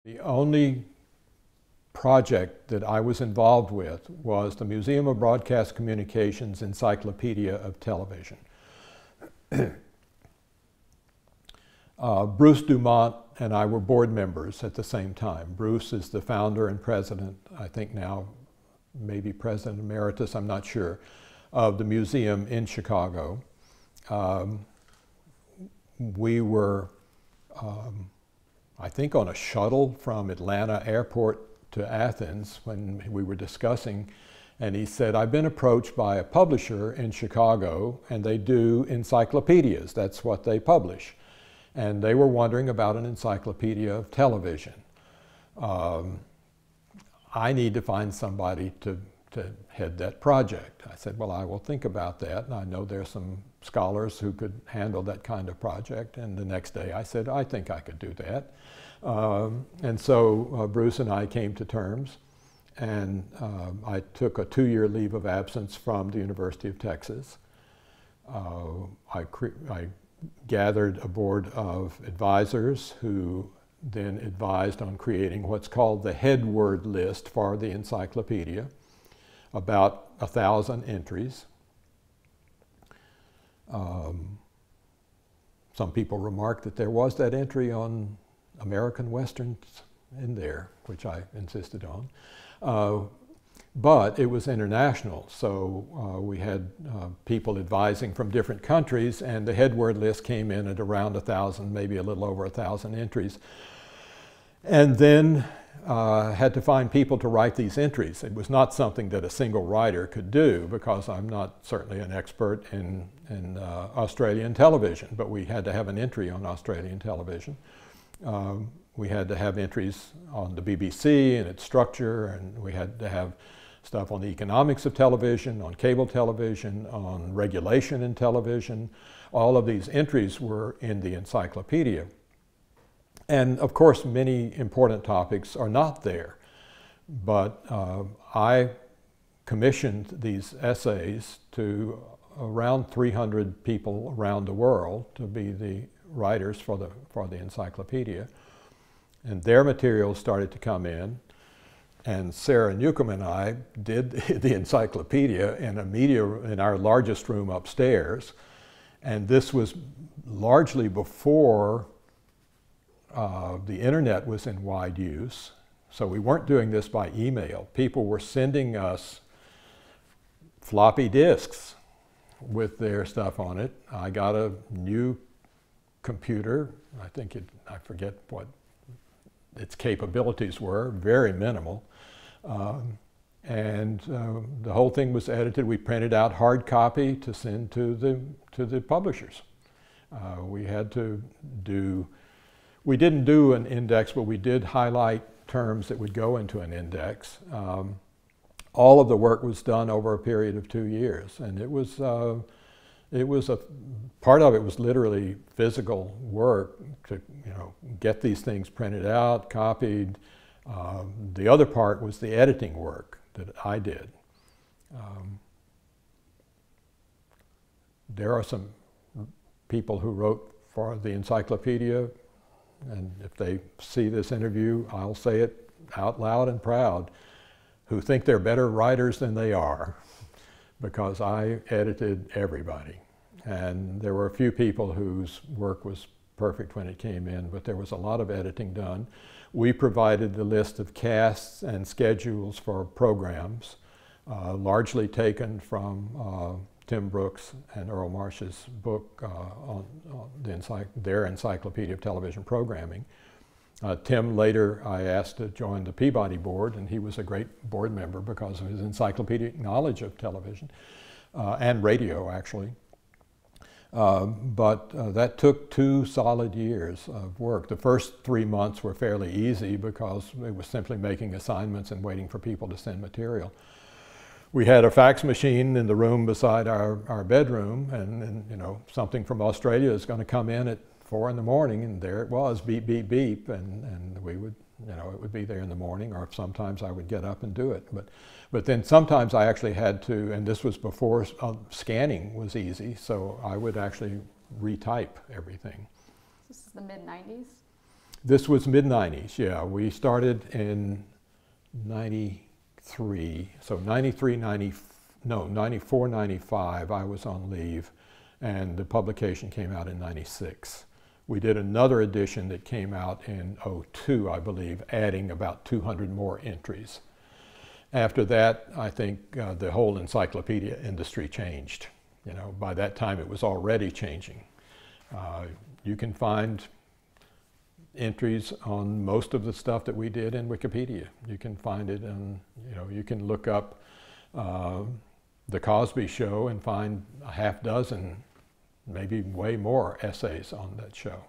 The only project that I was involved with was the Museum of Broadcast Communications Encyclopedia of Television. Bruce Dumont and I were board members at the same time. Bruce is the founder and president, I think now maybe president emeritus, I'm not sure, of the museum in Chicago. We were, I think, on a shuttle from Atlanta Airport to Athens when we were discussing, and he said, I've been approached by a publisher in Chicago and they do encyclopedias, that's what they publish. And they were wondering about an encyclopedia of television. I need to find somebody to head that project. I said, well, I will think about that. And I know there's some scholars who could handle that kind of project. And the next day I said, I think I could do that. And so Bruce and I came to terms. And I took a 2-year leave of absence from the University of Texas. I gathered a board of advisors who then advised on creating what's called the headword list for the encyclopedia, about 1,000 entries. Some people remarked that there was that entry on American Westerns in there, which I insisted on. But it was international, so we had people advising from different countries, and the headword list came in at around 1,000, maybe a little over 1,000 entries. And then had to find people to write these entries. It was not something that a single writer could do, because I'm not certainly an expert in Australian television, but we had to have an entry on Australian television. We had to have entries on the BBC and its structure, and we had to have stuff on the economics of television, on cable television, on regulation in television. All of these entries were in the encyclopedia. And of course, many important topics are not there. But I commissioned these essays to around 300 people around the world to be the writers for the encyclopedia. And their materials started to come in. And Sarah Newcomb and I did the encyclopedia in our largest room upstairs. And this was largely before the internet was in wide use. So we weren't doing this by email. People were sending us floppy disks with their stuff on it. I got a new computer. I forget what its capabilities were, very minimal. The whole thing was edited. We printed out hard copy to send to the publishers. We didn't do an index, but we did highlight terms that would go into an index. All of the work was done over a period of 2 years, and part of it was literally physical work to get these things printed out, copied. The other part was the editing work that I did. There are some people who wrote for the encyclopedia, and if they see this interview, I'll say it out loud and proud, who think they're better writers than they are, because I edited everybody. And there were a few people whose work was perfect when it came in, but there was a lot of editing done. We provided the list of casts and schedules for programs, largely taken from Tim Brooks and Earl Marsh's book on their Encyclopedia of Television Programming. Tim later I asked to join the Peabody board, and he was a great board member because of his encyclopedic knowledge of television and radio, actually. But that took 2 solid years of work. The first 3 months were fairly easy because it was simply making assignments and waiting for people to send material. We had a fax machine in the room beside our bedroom, and something from Australia is going to come in at 4 in the morning, and there it was, beep, beep, beep, and we would, it would be there in the morning, or sometimes I would get up and do it. But then sometimes I actually had to, and this was before scanning was easy, so I would actually retype everything. This is the mid-90s? This was mid-90s, yeah. We started in 93, so 93, 94, 95, I was on leave, and the publication came out in 96. We did another edition that came out in 02, I believe, adding about 200 more entries. After that, I think the whole encyclopedia industry changed. You know, by that time it was already changing. You can find entries on most of the stuff that we did in Wikipedia. You can find it, and you can look up the Cosby Show and find a half dozen, maybe way more essays on that show.